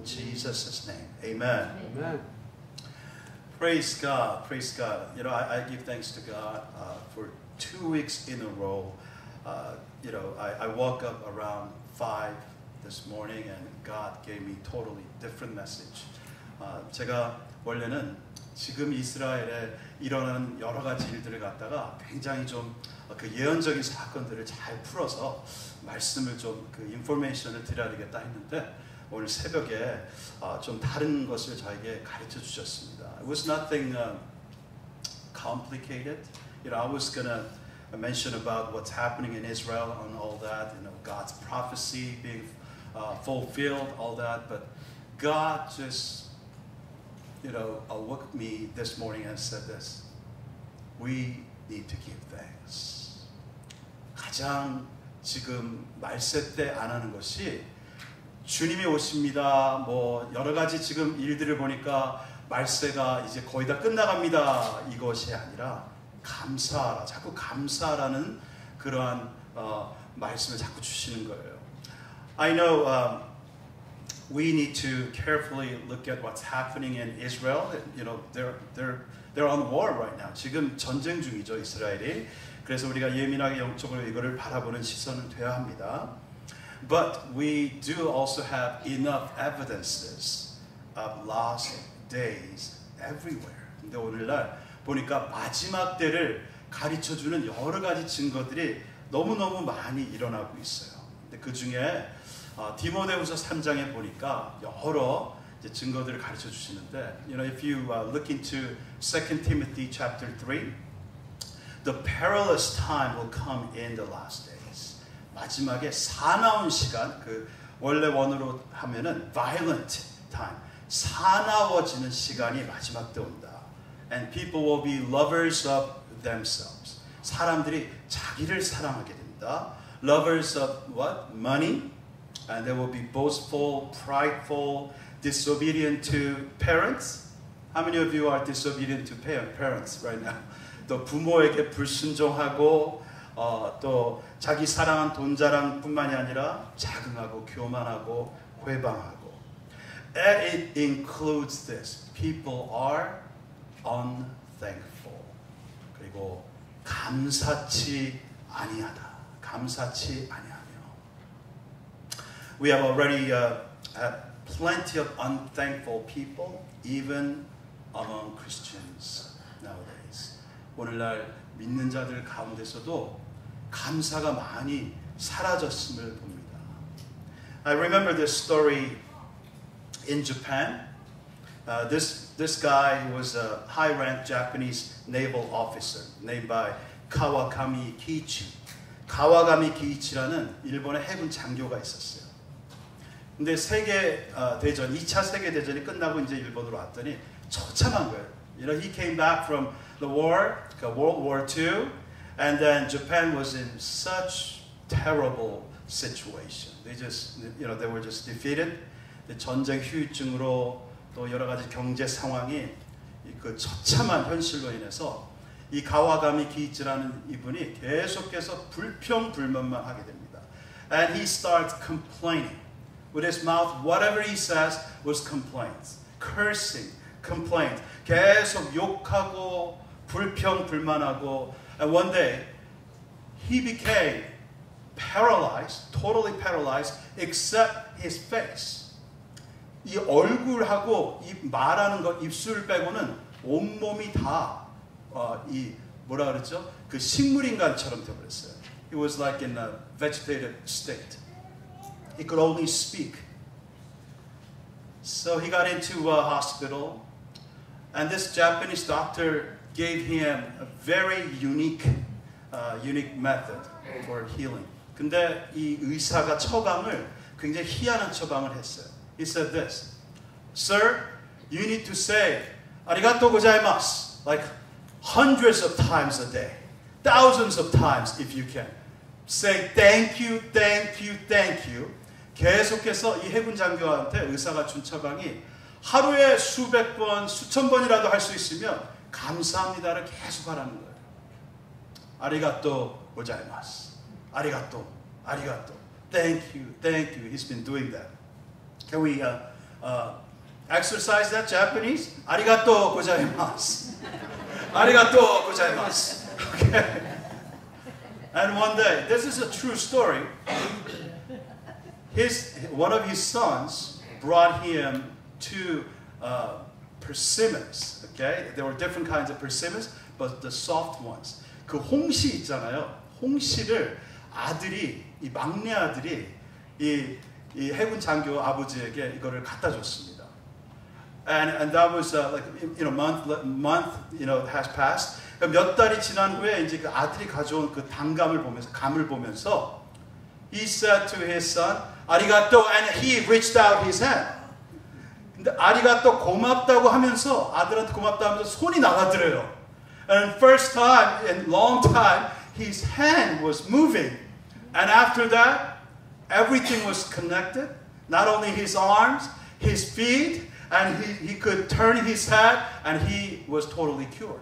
In Jesus' name, amen. Amen. Praise God, praise God. You know, I give thanks to God for 2 weeks in a row. You know, I woke up around 5 this morning and God gave me totally different message. 제가 원래는 지금 이스라엘에 일어나는 여러 가지 일들을 갖다가 굉장히 좀 그 예언적인 사건들을 잘 풀어서 말씀을 좀 그 인포메이션을 드려야 되겠다 했는데 오늘 새벽에 좀 다른 것을 저에게 가르쳐 주셨습니다. It was nothing complicated. You know, I was gonna mention about what's happening in Israel and all that. You know, God's prophecy being fulfilled, all that. But God just, you know, awoke me this morning and said this: we need to give thanks. 가장 지금 말세 때 안 하는 것이 주님이 오십니다. 뭐 여러 가지 지금 일들을 보니까 말세가 이제 거의 다 끝나갑니다. 이것이 아니라 감사하라. 자꾸 감사라는 그러한 말씀을 자꾸 주시는 거예요. I know we need to carefully look at what's happening in Israel. You know, they're on war right now. 지금 전쟁 중이죠, 이스라엘이. 그래서 우리가 예민하게 영적으로 이거를 바라보는 시선은 되어야 합니다. But we do also have enough evidences of last days everywhere. 근데 오늘날 보니까 마지막 때를 가르쳐주는 여러 가지 증거들이 너무너무 많이 일어나고 있어요. 근데 그 중에 디모데후서 3장에 보니까 여러 이제 증거들을 가르쳐 주시는데, you know, if you look into 2 Timothy chapter 3, the perilous time will come in the last days. 마지막에 사나운 시간, 그 원래 원어로 하면은 violent time, 사나워지는 시간이 마지막 때 온다. And people will be lovers of themselves. 사람들이 자기를 사랑하게 된다. Lovers of what? Money. And they will be boastful, prideful, disobedient to parents. How many of you are disobedient to parents right now? 또 부모에게 불순종하고 또 자기 사랑한 돈 자랑뿐만이 아니라 자긍하고 교만하고 회방하고. And it includes this. People are unthankful. 그리고 감사치 아니하다. 감사치 아니하며. We have already had plenty of unthankful people, even among Christians nowadays. 오늘날 믿는 자들 가운데서도 감사가 많이 사라졌음을 봅니다. I remember this story in Japan. This guy was a high-ranked Japanese naval officer named by Kawakami Kiichi. 가와가미 기이치라는 일본의 해군 장교가 있었어요. 근데 세계 대전, 2차 세계 대전이 끝나고 이제 일본으로 왔더니 처참한 거예요. You know, he came back from the war, World War II, and then Japan was in such terrible situation. They just, you know, they were just defeated. 전쟁 후유증으로 또 여러 가지 경제 상황이 그 처참한 현실로 인해서 이 가와가미 기이치라는 이분이 계속해서 불평불만만 하게 됩니다. And he starts complaining. With his mouth, whatever he says was complaints. Cursing, complaint. 계속 욕하고 불평불만하고. And one day, he became paralyzed, totally paralyzed, except his face. 이 얼굴하고 이 말하는 것, 입술 빼고는 온몸이 다 이 뭐라 그랬죠? 그 식물인간처럼 되어버렸어요. He was like in a vegetative state. He could only speak. So he got into a hospital, and this Japanese doctor gave him a very unique method for healing. 근데 이 의사가 처방을 굉장히 희한한 처방을 했어요. He said this, "Sir, you need to say arigatou gozaimasu like hundreds of times a day, thousands of times if you can. Say thank you, thank you, thank you." 계속해서 이 해군 장교한테 의사가 준 처방이 하루에 수백 번, 수천 번이라도 할 수 있으면 감사합니다를 계속 하라는 거예요. 아리가또 고자이마스. 아리가또, 아리가또. Thank you, thank you. He's been doing that. Can we exercise that Japanese? Arigato gozaimasu. Arigato gozaimasu. Okay. And one day, this is a true story. One of his sons brought him two persimmons. Okay, there were different kinds of persimmons, but the soft ones. 그 홍시 있잖아요. 홍시를 이 막내 아들이 이 해군 장교 아버지에게 이거를 갖다 줬습니다. And that was like month has passed. 몇 달이 지난 후에 이제 그 아들이 가져온 그 감을 보면서 he said to his son, "아리가또," and he reached out his hand. 근데 아리가또 고맙다고 하면서 아들한테 고맙다 하면서 손이 나가더래요. And first time in long time his hand was moving. And after that everything was connected. Not only his arms, his feet, and he could turn his head and he was totally cured.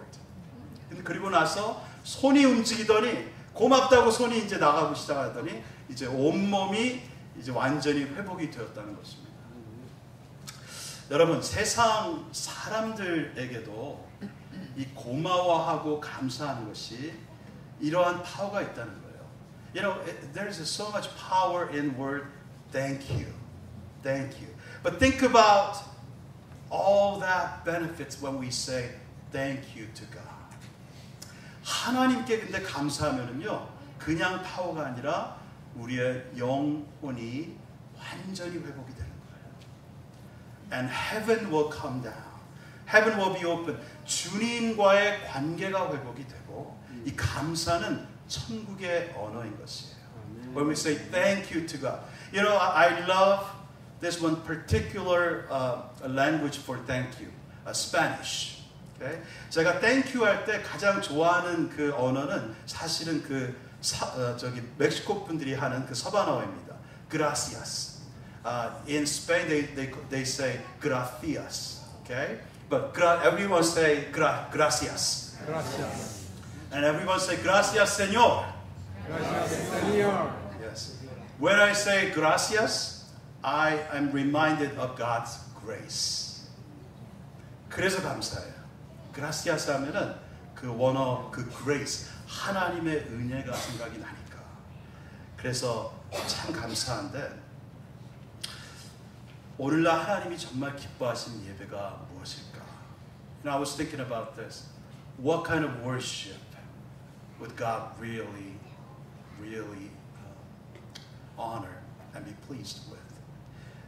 그리고 나서 손이 움직이더니 고맙다고 손이 이제 나가고 시작하더니 이제 온몸이 이제 완전히 회복이 되었다는 것입니다. 여러분, 세상 사람들에게도 이 고마워하고 감사하는 것이 이러한 파워가 있다는 거예요. You know, there is so much power in word thank you. Thank you. But think about all that benefits when we say thank you to God. 하나님께 근데 감사하면은요, 그냥 파워가 아니라 우리의 영혼이 완전히 회복이 되는 거예요. And heaven will come down. Heaven will be open. 주님과의 관계가 회복이 되고 이 감사는 천국의 언어인 것이에요. When we say thank you to God. You know, I love this one particular language for thank you. Spanish. Okay? 제가 thank you 할 때 가장 좋아하는 그 언어는 사실은 멕시코 분들이 하는 그 서바나어입니다. Gracias. In Spain they say gracias. Okay? But everyone say gracias. Gracias. And everyone say gracias, Señor. Gracias, Señor. Yes. When I say gracias, I am reminded of God's grace. 그래서 감사해요. gracias 하면은 그 원어, 그 grace, 하나님의 은혜가 생각이 나니까. 그래서 참 감사한데 오늘날 하나님이 정말 기뻐하시는 예배가 무엇일까? And I was thinking about this. What kind of worship would God really honor and be pleased with?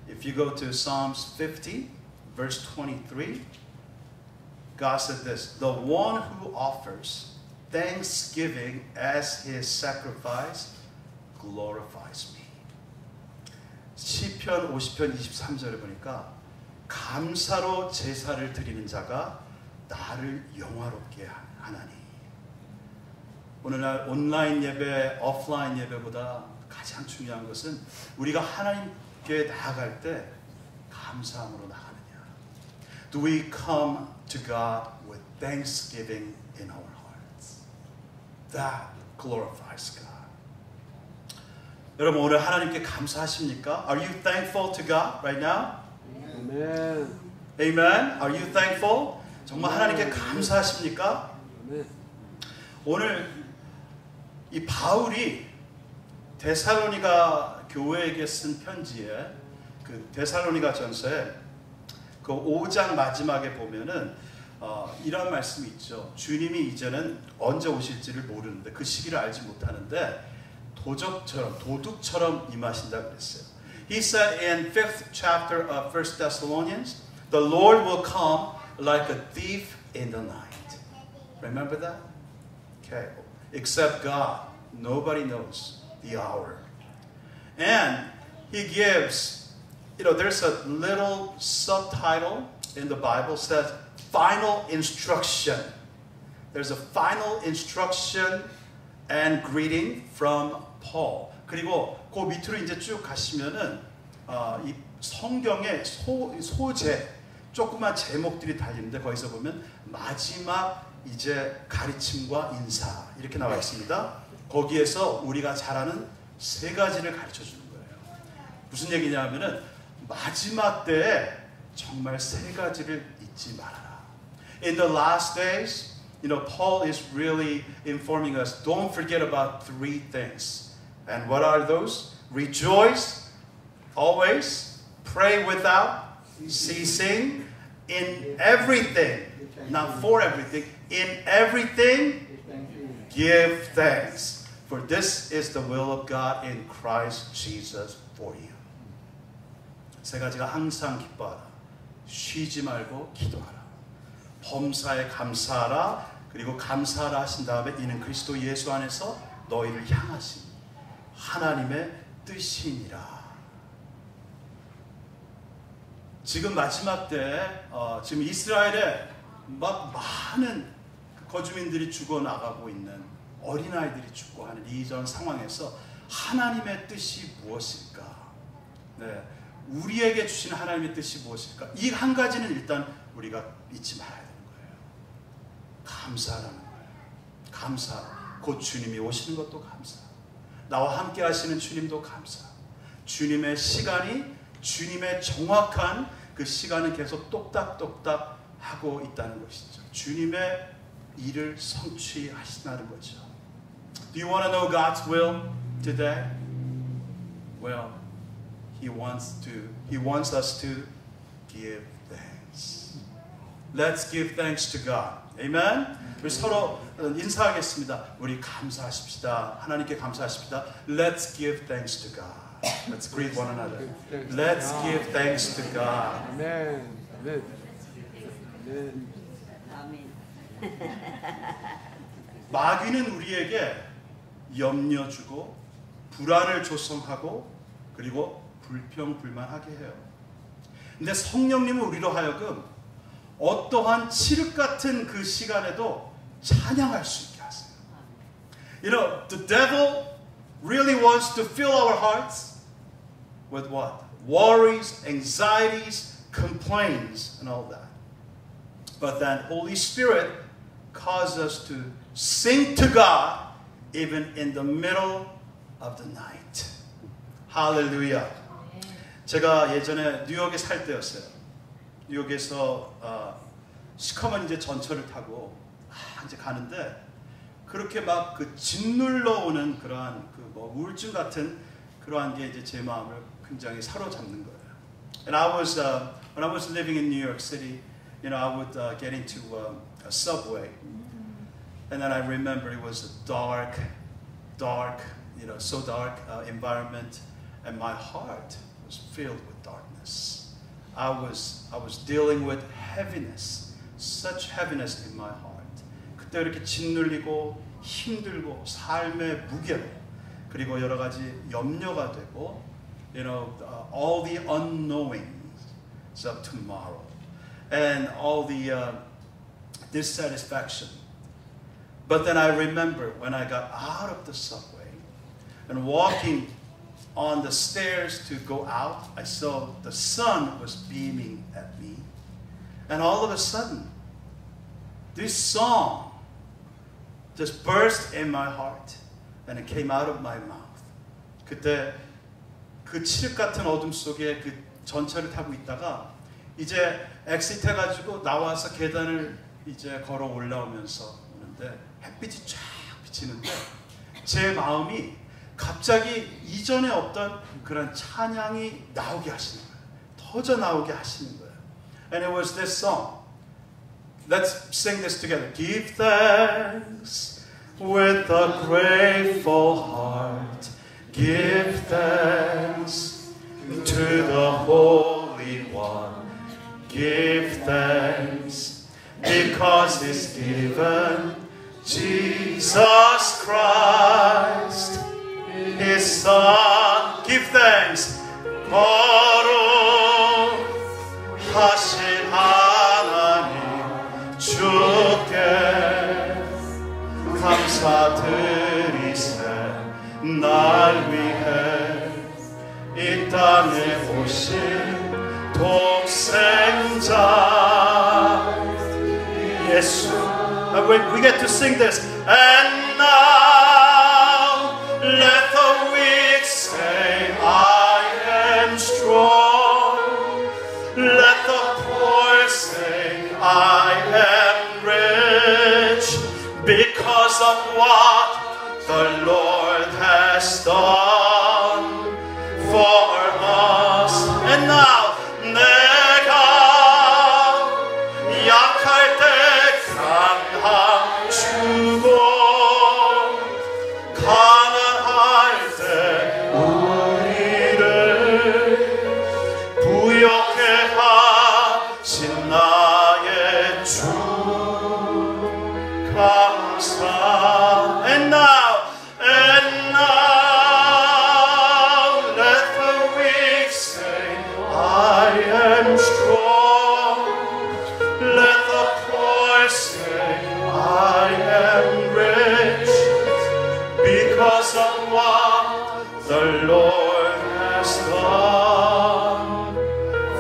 If you go to Psalms 50, verse 23, God said this, "The one who offers thanksgiving as his sacrifice glorifies me." 시편 50편 23절에 보니까 감사로 제사를 드리는 자가 나를 영화롭게 하나니. 오늘날 온라인 예배, 오프라인 예배보다 가장 중요한 것은 우리가 하나님께 나아갈 때 감사함으로 나가느냐. Do we come to God with thanksgiving in our hearts? That glorifies God. 여러분, 오늘 하나님께 감사하십니까? Are you thankful to God right now? Amen. Amen. Are you thankful? 정말 하나님께 감사하십니까? Amen. 오늘 이 바울이 데살로니가 교회에게 쓴 편지에 그 데살로니가 전서에 그 5장 마지막에 보면은 이런 말씀이 있죠. 주님이 이제는 언제 오실지를 모르는데 그 시기를 알지 못하는데 도둑처럼 임하신다 그랬어요. He said in 5th chapter of 1 Thessalonians, the Lord will come like a thief in the night. Remember that? Okay. Except God, nobody knows the hour. And he gives, there's a little subtitle in the Bible says final instruction. There's a final instruction and greeting from Paul. 그리고 그 밑으로 이제 쭉 가시면은 이 성경의 소제 조그만 제목들이 달리는데 거기서 보면 마지막 이제 가르침과 인사 이렇게 나와 있습니다. 거기에서 우리가 잘 아는 세 가지를 가르쳐 주는 거예요. 무슨 얘기냐면은 마지막 때에 정말 세 가지를 잊지 말아라. In the last days, Paul is really informing us, don't forget about three things. And what are those? Rejoice always, pray without ceasing, in everything, not for everything, in everything, give thanks. For this is the will of God in Christ Jesus for you. 세 가지가 항상 기뻐하라. 쉬지 말고 기도하라. 범사에 감사하라. 그리고 감사하라 하신 다음에 이는 그리스도 예수 안에서 너희를 향하신 하나님의 뜻이니라. 지금 마지막 때 지금 이스라엘에 막 많은 거주민들이 죽어나가고 있는 어린아이들이 죽고 하는 이전 상황에서 하나님의 뜻이 무엇일까? 네, 우리에게 주신 하나님의 뜻이 무엇일까? 이 한 가지는 일단 우리가 잊지 말아야 되는 거예요. 감사하라는 거예요. 감사. 곧 주님이 오시는 것도 감사. 나와 함께 하시는 주님도 감사. 주님의 시간이 주님의 정확한 그 시간은 계속 똑딱똑딱 하고 있다는 것이죠. 주님의 일을 성취하신다는 거죠. Do you want to know God's will today? Well, He wants us to give thanks. Let's give thanks to God. Amen? 우리 서로 인사하겠습니다. 우리 감사하십시다. 하나님께 감사하십시다. Let's give thanks to God. Let's greet one another. Let's give thanks to God. Amen. Amen. Amen. 마귀는 우리에게 염려 주고 불안을 조성하고 그리고 불평불만하게 해요. 근데 성령님은 우리로 하여금 어떠한 칠흑 같은 그 시간에도 찬양할 수 있게 하세요. You know, the devil really wants to fill our hearts with what? Worries, anxieties, complaints, and all that. But then Holy Spirit causes us to sing to God even in the middle of the night. Hallelujah. 제가 예전에 뉴욕에 살 때였어요. 뉴욕에서 시커먼 이제 전철을 타고 이제 가는데 그렇게 막 그 짓눌러 오는 그러한 그 뭐 우울증 같은 그러한 게 이제 제 마음을 굉장히 사로잡는 거예요. And I was when I was living in New York City, I would get into a subway, and then I remember it was a dark, so dark environment, and my heart was filled with darkness. I was dealing with heaviness, such heaviness in my heart. 그때 이렇게 짓눌리고 힘들고 삶의 무게로 그리고 여러 가지 염려가 되고, all the unknowings of tomorrow and all the dissatisfaction. But then I remember when I got out of the subway and walking on the stairs to go out, I saw the sun was beaming at me. And all of a sudden, this song just burst in my heart and it came out of my mouth. 그때 그 칠흑 같은 어둠 속에 그 전철을 타고 있다가 이제 엑시트 해가지고 나와서 계단을 이제 걸어 올라오면서 오는데 햇빛이 쫙 비치는데 제 마음이 갑자기 이전에 없던 그런 찬양이 나오게 하시는 거예요. 터져 나오게 하시는 거예요. And it was this song. Let's sing this together. Give thanks with a grateful heart. Give thanks to the Holy One. Give thanks because He's given Jesus Christ, His Son. Give thanks. 거룩하신 하나님 주께 감사드리세. 날 위해 이 땅에 오신 독생자 예수. We get to sing this. And now let the weak say I am strong. Let the because of what the Lord has done for us. And now 내가 약할 때 강함 주고 가난할 때 우리를 부욕해 하신 나의 주 감사. And now let the weak say I am strong. Let the poor say I am rich because of what the Lord has done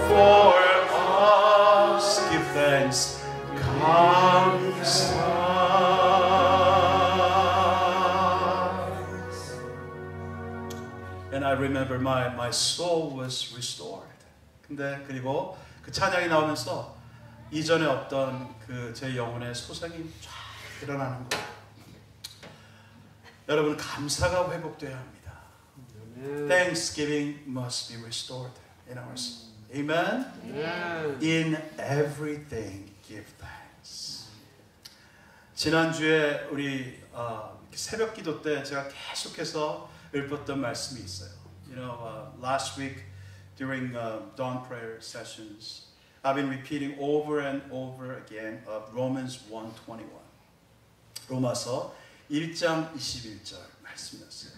for us. Give thanks. 감사. And I remember my soul was restored. 근데 그리고 그 찬양이 나오면서 이전에 없던 그 제 영혼의 소생이 쫙 일어나는 거예요. 여러분 감사가 회복돼야 합니다. Thanksgiving must be restored in our soul. Amen? Amen. In everything give thanks. 지난주에 우리 새벽 기도 때 제가 계속해서 읊었던 말씀이 있어요. You know, last week during dawn prayer sessions, I've been repeating over and over again of Romans 1:21. 로마서 1장 21절 말씀이었어요.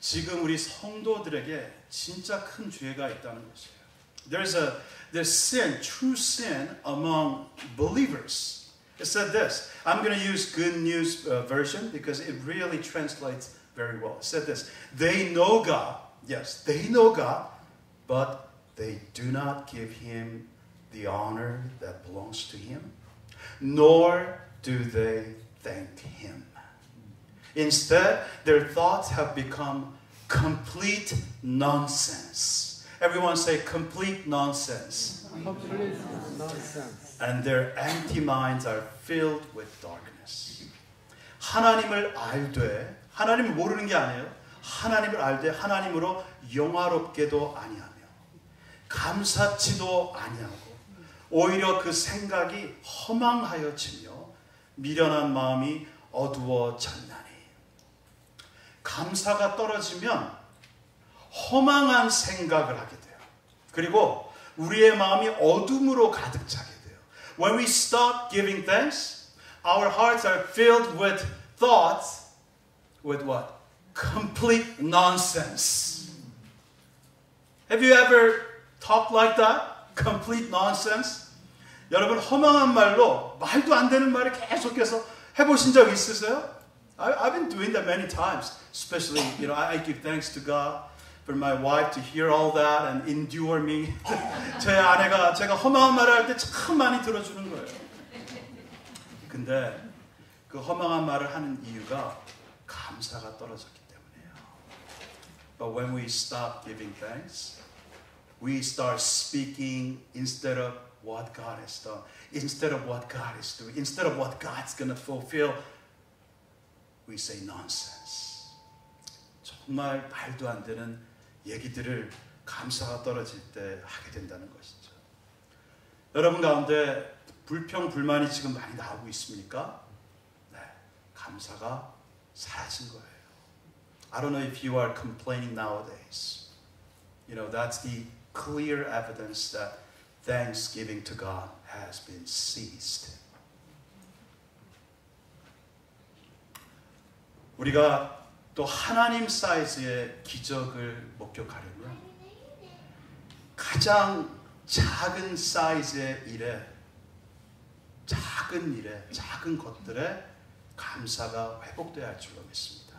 지금 우리 성도들에게 진짜 큰 죄가 있다는 것이에요. There's sin, true sin among believers. It said this. I'm going to use Good News version because it really translates very well. It said this. They know God. Yes, they know God, but they do not give Him the honor that belongs to Him, nor do they thank Him. Instead, their thoughts have become complete nonsense. Everyone say complete nonsense. Complete nonsense. And their empty minds are filled with darkness. 하나님을 알되, 하나님을 모르는 게 아니에요. 하나님을 알되 하나님으로 영화롭게도 아니하며 감사치도 아니하고 오히려 그 생각이 허망하여지며 미련한 마음이 어두워졌나니. 감사가 떨어지면 허망한 생각을 하게 돼요. 그리고 우리의 마음이 어둠으로 가득 차게 돼요. When we stop giving thanks, our hearts are filled with thoughts with what? Complete nonsense. Have you ever talked like that? Complete nonsense? 여러분 허망한 말로 말도 안 되는 말을 계속해서 해보신 적 있으세요? I've been doing that many times. Especially, you know, I give thanks to God for my wife to hear all that and endure me. 제 아내가 제가 허망한 말을 할 때 참 많이 들어주는 거예요. 근데 그 허망한 말을 하는 이유가 감사가 떨어졌기 때문이에요. But when we stop giving thanks, we start speaking instead of what God has done, instead of what God is doing, instead of what God's going to fulfill, we say nonsense. 정말 말도 안 되는 얘기들을 감사가 떨어질 때 하게 된다는 것이죠. 여러분 가운데 불평, 불만이 지금 많이 나오고 있습니까? 네, 감사가 사라진 거예요. I don't know if you are complaining nowadays. You know, that's the clear evidence that thanksgiving to God has been ceased. 우리가 또 하나님 사이즈의 기적을 목격하려면 가장 작은 사이즈의 일에, 작은 것들에 감사가 회복돼야 할 줄로 믿습니다.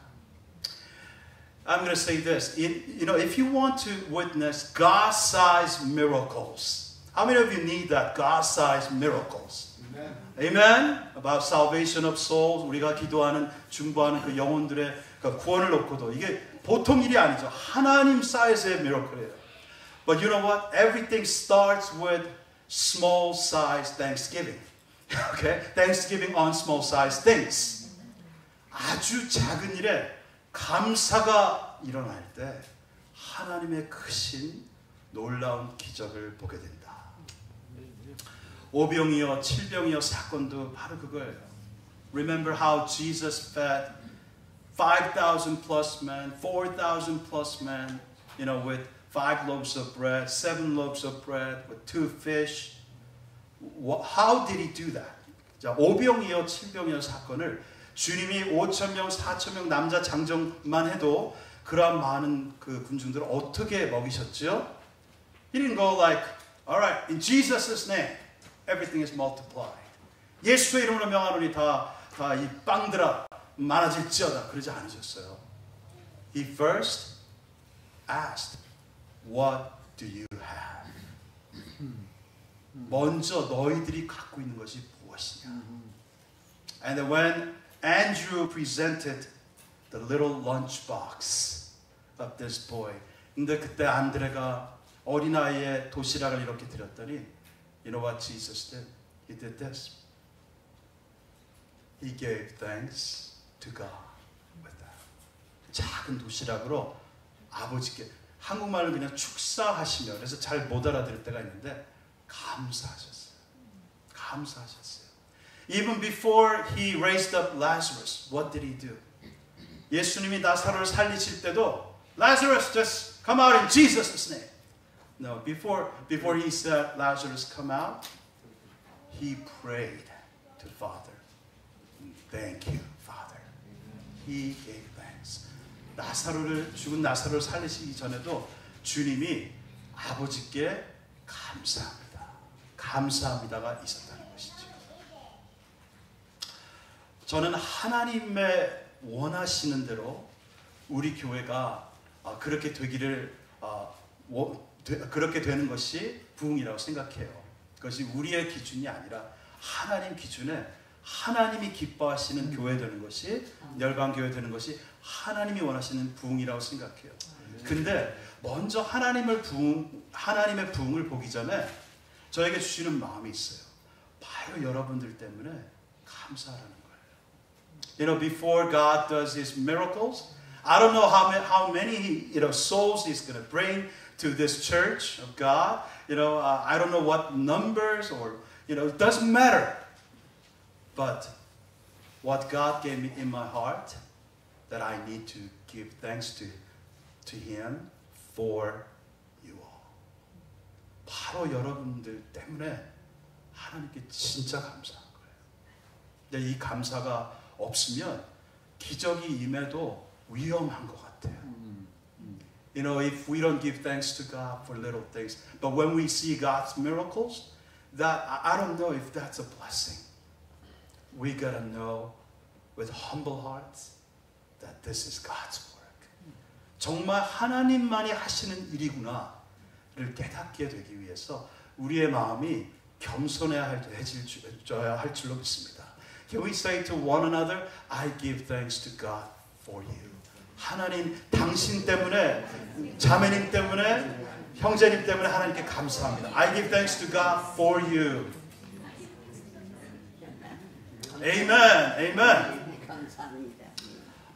I'm going to say this. You know, if you want to witness God-sized miracles, how many of you need that God-sized miracles? Amen. Amen. About salvation of souls. 우리가 기도하는, 중보하는 그 영혼들의 그 구원을 놓고도 이게 보통 일이 아니죠. 하나님 사이즈의 미러클이에요. But you know what? Everything starts with small-sized thanksgiving. Okay? Thanksgiving on small-sized things. 아주 작은 일에 감사가 일어날 때 하나님의 크신 놀라운 기적을 보게 된다. 오병이어 칠병이어 사건도 바로 그거예요. Remember how Jesus fed 5,000 plus men, 4,000 plus men, with 5 loaves of bread, 7 loaves of bread, with 2 fish. How did he do that? 자, 오병이어 칠병이어 사건을 주님이 5,000명, 4,000명 남자 장정만 해도 그러한 많은 그 군중들을 어떻게 먹이셨죠? He didn't go like, all right, in Jesus' name, everything is multiplied. 예수의 이름으로 명하노니 다 이 빵들아 많아질지어다. 그러지 않으셨어요. He first asked, what do you have? 먼저 너희들이 갖고 있는 것이 무엇이냐? And when Andrew presented the little lunchbox of this boy, 근데 그때 안드레가 어린아이의 도시락을 이렇게 드렸더니, you know what Jesus did? He did this. He gave thanks to God with that. 작은 도시락으로 아버지께, 한국말로 그냥 축사하시며, 그래서 잘 못 알아들을 때가 있는데 감사하셨어요. 감사하셨어요. Even before he raised up Lazarus, what did he do? 예수님이 나사로를 살리실 때도 Lazarus, just come out in Jesus' name. No, before he said Lazarus come out, he prayed to the Father. Thank you, Father. He gave thanks. 죽은 나사로를 살리시기 전에도 주님이 아버지께 감사합니다. 감사합니다가 있었다는 것이죠. 저는 하나님의 원하시는 대로 우리 교회가 그렇게 되기를 그렇게 되는 것이 부흥이라고 생각해요. 그것이 우리의 기준이 아니라 하나님 기준에 하나님이 기뻐하시는 교회 되는 것이, 열방교회 되는 것이 하나님이 원하시는 부흥이라고 생각해요. 근데 먼저 하나님의 부흥을 보기 전에 저에게 주시는 마음이 있어요. 바로 여러분들 때문에 감사하라는 거예요. Before God does His miracles, I don't know how many souls He's going to bring to this church of God. I don't know what numbers or it doesn't matter. But what God gave me in my heart, that I need to give thanks to Him for you all. 바로 여러분들 때문에 하나님께 진짜 감사한 거예요. 근데 이 감사가 없으면 기적이 임해도 위험한 것 같아요. If we don't give thanks to God for little things, but when we see God's miracles, that I don't know if that's a blessing. We gotta know with humble hearts that this is God's work. 정말 하나님만이 하시는 일이구나를 깨닫게 되기 위해서 우리의 마음이 겸손해야 할 줄로 믿습니다. Can we say to one another, I give thanks to God for you. 하나님, 당신 때문에, 자매님 때문에, 형제님 때문에 하나님께 감사합니다. I give thanks to God for you. Amen. Amen.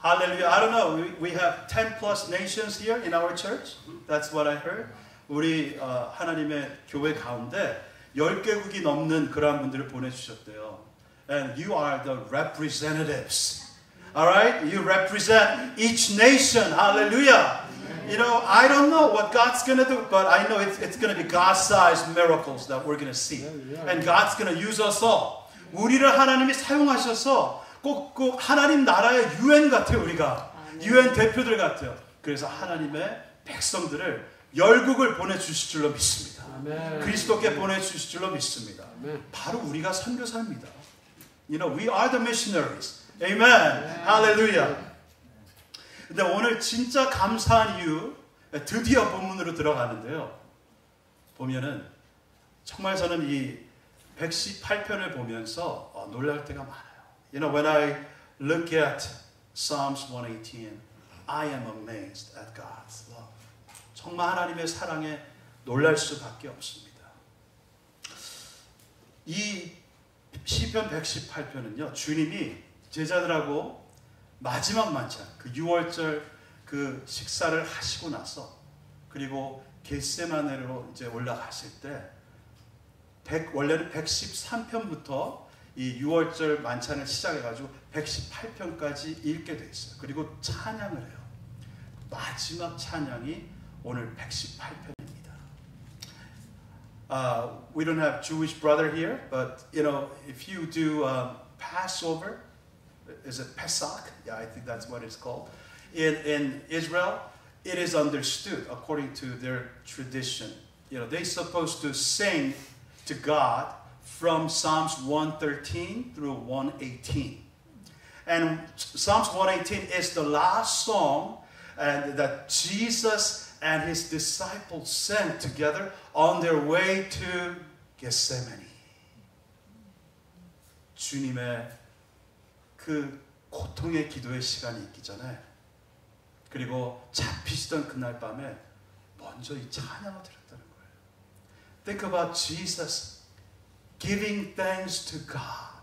Hallelujah. I don't know. We have 10 plus nations here in our church. That's what I heard. 우리 하나님의 교회 가운데 10개국이 넘는 그러한 분들을 보내주셨대요. And you are the representatives. All right? You represent each nation. Hallelujah. I don't know what God's going to do, but I know it's going to be God-sized miracles that we're going to see. And God's going to use us all. 우리를 하나님이 사용하셔서 꼭 하나님 나라의 UN 같아요. 우리가 UN 대표들 같아요. 그래서 하나님의 백성들을 열국을 보내주실 줄로 믿습니다. 그리스도께 보내주실 줄로 믿습니다. 바로 우리가 선교사입니다. We are the missionaries. Amen. Hallelujah. 근데 오늘 진짜 감사한 이유, 드디어 본문으로 들어가는데요. 보면은 정말 저는 이 118편을 보면서 놀랄 때가 많아요. When I look at Psalms 118, I am amazed at God's love. 정말 하나님의 사랑에 놀랄 수밖에 없습니다. 이 시편 118편은요, 주님이 제자들하고 마지막 만찬, 그 6월절 그 식사를 하시고 나서 그리고 겟세마네로 이제 올라가실 때 원래는 113편부터 이 6월절 만찬을 시작해가지고 118편까지 읽게 돼 있어요. 그리고 찬양을 해요. 마지막 찬양이 오늘 118편입니다. We don't have Jewish brother here, but you know, if you do Passover, is it Pesach? Yeah, I think that's what it's called. In Israel, it is understood according to their tradition. You know, they're supposed to sing to God from Psalms 113 through 118. And Psalms 118 is the last song that Jesus and his disciples sang together on their way to Gethsemane. 주님의 그 고통의 기도의 시간이 있기 전에 그리고 잡히시던 그날 밤에 먼저 이 찬양을 드렸다는 거예요. Think about Jesus giving thanks to God.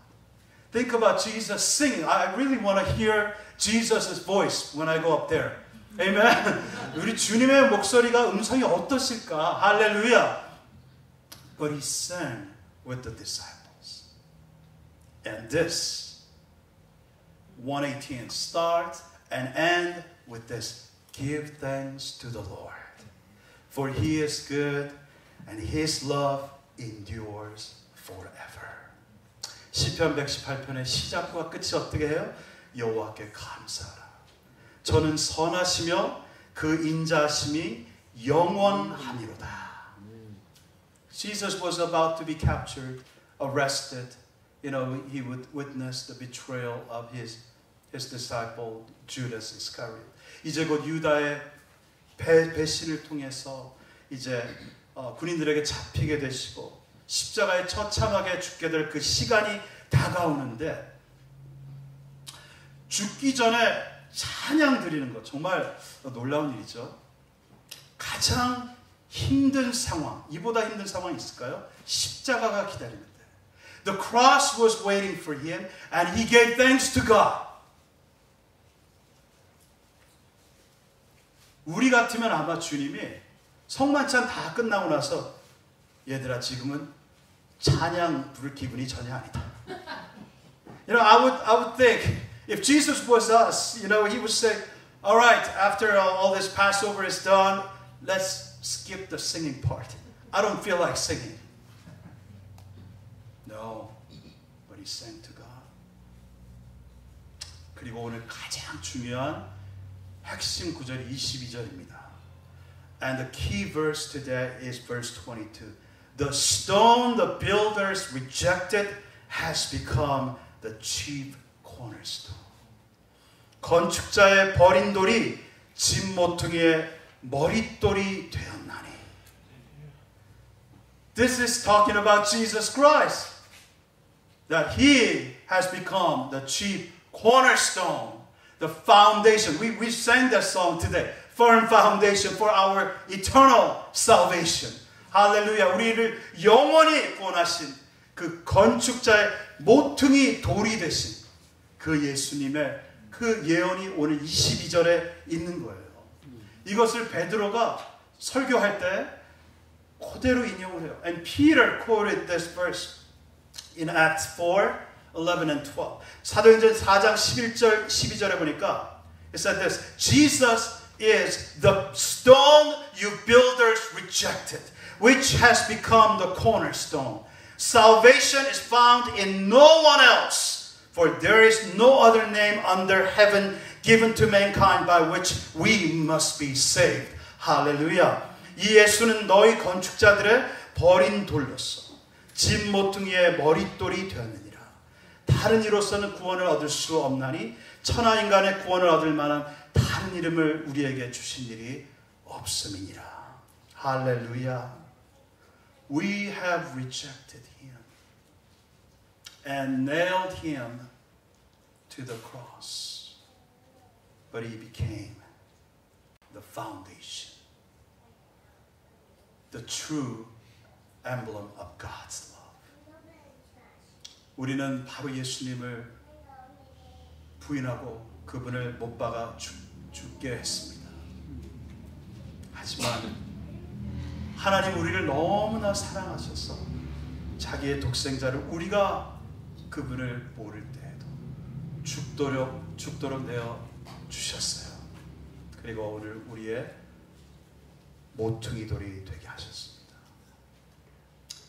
Think about Jesus singing. I really want to hear Jesus' voice when I go up there. Amen. 우리 주님의 목소리가 음성이 어떠실까? 할렐루야. But he sang with the disciples. And this 118 start and end with this. Give thanks to the Lord. For he is good and his love endures forever. 시편 118편의 시작과 끝이 어떻게 해요? 여호와께 감사하라. 저는 선하시며 그 인자하심이 영원하미로다. Jesus was about to be captured, arrested. You know, he would witness the betrayal of his disciple Judas Iscariot. 이제 곧 유다의 배신을 통해서 이제 군인들에게 잡히게 되시고 십자가에 처참하게 죽게 될 그 시간이 다가오는데 죽기 전에 찬양 드리는 것 정말 놀라운 일이죠. 가장 힘든 상황, 이보다 힘든 상황이 있을까요? 십자가가 기다리는데 The cross was waiting for him and he gave thanks to God. 우리 같으면 아마 주님이 성만찬 다 끝나고 나서 얘들아 지금은 찬양 부를 기분이 전혀 아니다. You know, I would think if Jesus was us, you know, he would say, all right, after all this Passover is done, let's skip the singing part. I don't feel like singing. No, but he sang to God. 그리고 오늘 가장 중요한 핵심 구절이 22절입니다. And the key verse today is verse 22. The stone the builders rejected has become the chief cornerstone. 건축자의 버린 돌이 집 모퉁이의 머릿돌이 되었나니. This is talking about Jesus Christ. That he has become the chief cornerstone. The foundation. We sang that song today. Firm foundation for our eternal salvation. 할렐루야. 우리를 영원히 구원하신 그 건축자의 모퉁이 돌이 되신 그 예수님의 그 예언이 오늘 22절에 있는 거예요. 이것을 베드로가 설교할 때 그대로 인용을 해요. And Peter quoted this verse in Acts 4, 11 and 12. 사도행전 4장 11절, 12절에 보니까 it said this, Jesus is the stone you builders rejected, which has become the cornerstone. Salvation is found in no one else, for there is no other name under heaven given to mankind by which we must be saved. 할렐루야. 이 예수는 너희 건축자들의 버린 돌로서 집 모퉁이의 머릿돌이 되었느니라. 다른 이로서는 구원을 얻을 수 없나니 천하 인간의 구원을 얻을 만한 다른 이름을 우리에게 주신 일이 없음이니라. 할렐루야. We have rejected him and nailed him to the cross, but he became the foundation, the true emblem of God's love. 우리는 바로 예수님을 부인하고 그분을 못 박아 죽게 했습니다. 하지만 하나님 우리를 너무나 사랑하셔서 자기의 독생자를 우리가 그분을 모를 때에도 죽도록 내어 주셨어요. 그리고 오늘 우리의 모퉁이 돌이 되게 하셨습니다.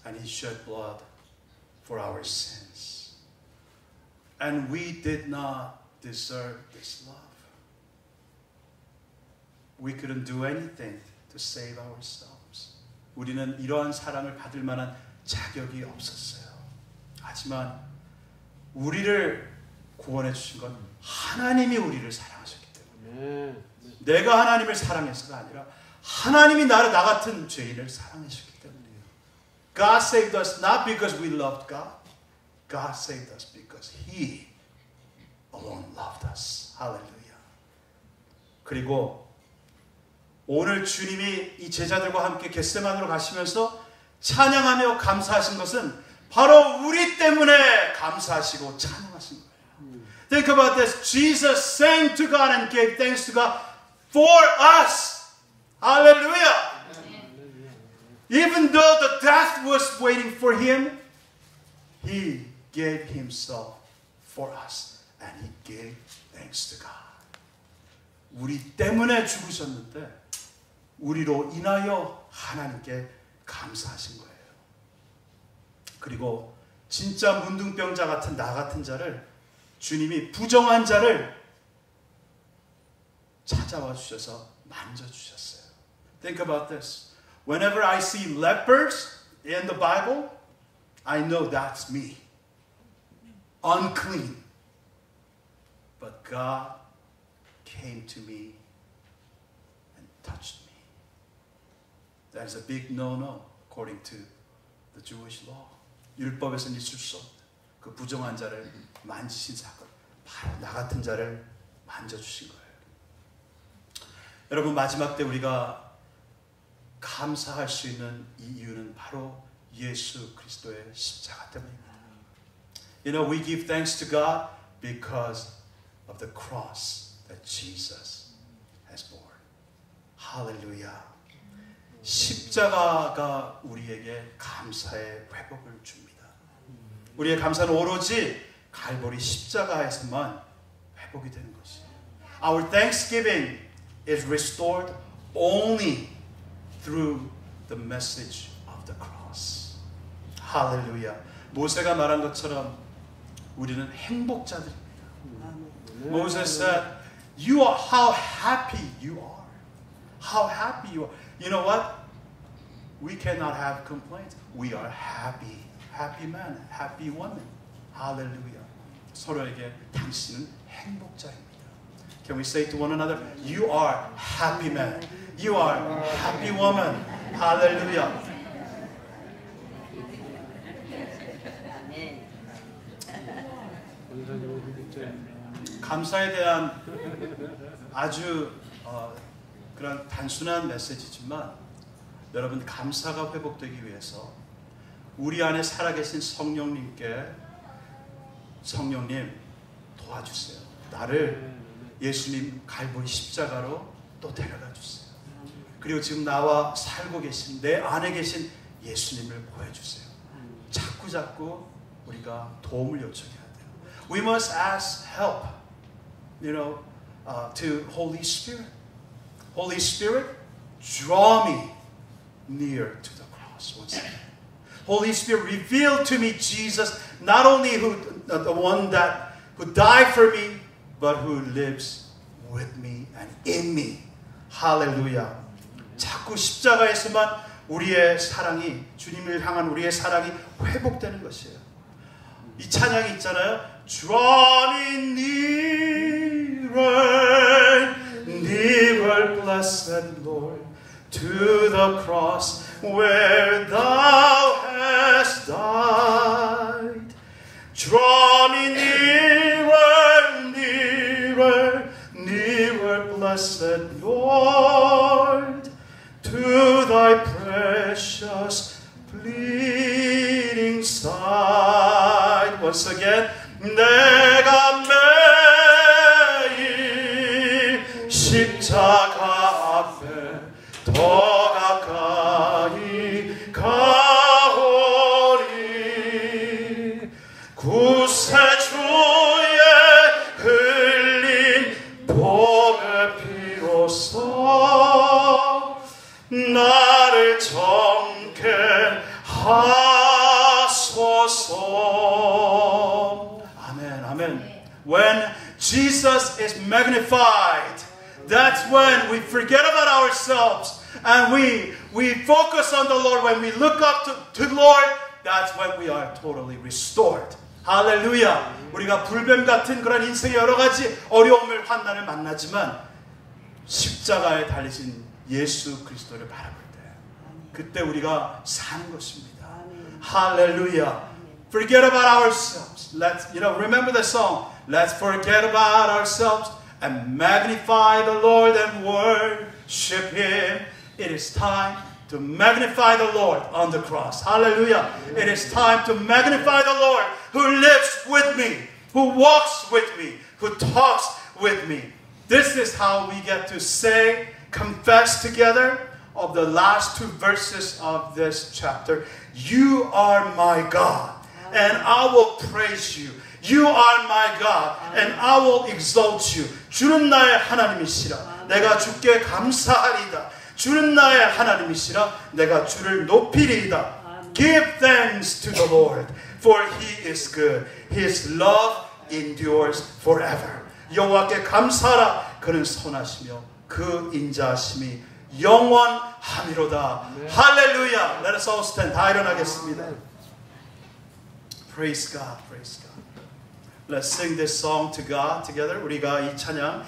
And He shed blood for our sins. And we did not deserve this love. We couldn't do anything to save ourselves. 우리는 이러한 사랑을 받을 만한 자격이 없었어요. 하지만 우리를 구원해 주신 건 하나님이 우리를 사랑하셨기 때문에 내가 하나님을 사랑해서가 아니라 하나님이 나 같은 죄인을 사랑하셨기 때문이에요. God saved us not because we loved God. God saved us because He alone loved us. 할렐루야. 그리고 오늘 주님이 이 제자들과 함께 겟세마네로 가시면서 찬양하며 감사하신 것은 바로 우리 때문에 감사하시고 찬양하신 거예요. Think about this. Jesus sang to God and gave thanks to God for us. Hallelujah. Even though the death was waiting for Him, He gave Himself for us. And He gave thanks to God. 우리 때문에 죽으셨는데 우리로 인하여 하나님께 감사하신 거예요. 그리고 진짜 문둥병자 같은 나 같은 자를 주님이 부정한 자를 찾아와 주셔서 만져주셨어요. Think about this. Whenever I see lepers in the Bible, I know that's me. Unclean. But God came to me and touched me. That is a big no-no according to the Jewish law. 율법에서는 있을 수 없는 그 부정한 자를 만지신 사건, 바로 나 같은 자를 만져주신 거예요. 여러분, 마지막 때 우리가 감사할 수 있는 이 이유는 바로 예수 그리스도의 십자가 때문입니다. You know, we give thanks to God because of the cross that Jesus has borne. 할렐루야. 십자가가 우리에게 감사의 회복을 줍니다. 우리의 감사는 오로지 갈보리 십자가에서만 회복이 되는 것이에요. Our thanksgiving is restored only through the message of the cross. 할렐루야. 모세가 말한 것처럼 우리는 행복자들입니다. Moses said, "You are how happy you are. How happy you are." You know what? We cannot have complaints. We are happy. Happy man, happy woman. Hallelujah. 서로에게 당신은 행복자입니다. Can we say to one another, you are happy man. You are happy woman. Hallelujah. 감사에 대한 아주 그런 단순한 메시지지만 여러분, 감사가 회복되기 위해서 우리 안에 살아계신 성령님께 성령님 도와주세요. 나를 예수님 갈보리 십자가로 또 데려다 주세요. 그리고 지금 나와 살고 계신 내 안에 계신 예수님을 보여주세요. 자꾸 우리가 도움을 요청해야 돼요. We must ask help, to Holy Spirit. Holy Spirit, draw me near to the cross once again. Holy Spirit, reveal to me Jesus, not only the one who died for me, but who lives with me and in me. Hallelujah. 자꾸 십자가에서만 우리의 사랑이, 주님을 향한 우리의 사랑이 회복되는 것이에요. 이 찬양이 있잖아요. Draw me nearer, nearer, blessed Lord, to the cross where thou hast died. Draw me nearer, nearer, nearer, blessed Lord, to thy precious bleeding side. Once again, 내가 매일 소서. 아멘, 아멘. When Jesus is magnified, that's when we forget about ourselves and we focus on the Lord. When we look up to the Lord, that's when we are totally restored. 할렐루야. 우리가 불뱀 같은 그런 인생의 여러 가지 어려움을 환난을 만나지만 십자가에 달리신 예수 그리스도를 바라볼 때 그때 우리가 사는 것입니다. 할렐루야. Forget about ourselves. Let's remember the song. Let's forget about ourselves and magnify the Lord and worship Him. It is time to magnify the Lord on the cross. Hallelujah. It is time to magnify the Lord who lives with me, who walks with me, who talks with me. This is how we get to say, confess together of the last two verses of this chapter. You are my God, and I will praise you. You are my God, and I will exalt you. 주는 나의 하나님이시라. 내가 주께 감사하리이다. 주는 나의 하나님이시라. 내가 주를 높이리이다. Give thanks to the Lord, for He is good. His love endures forever. 여호와께 감사하라. 그는 선하시며 그 인자하심이 영원하미로다. 할렐루야. Let us all stand. 다 일어나겠습니다. Praise God. Praise God. Let's sing this song to God together. 우리가 이 찬양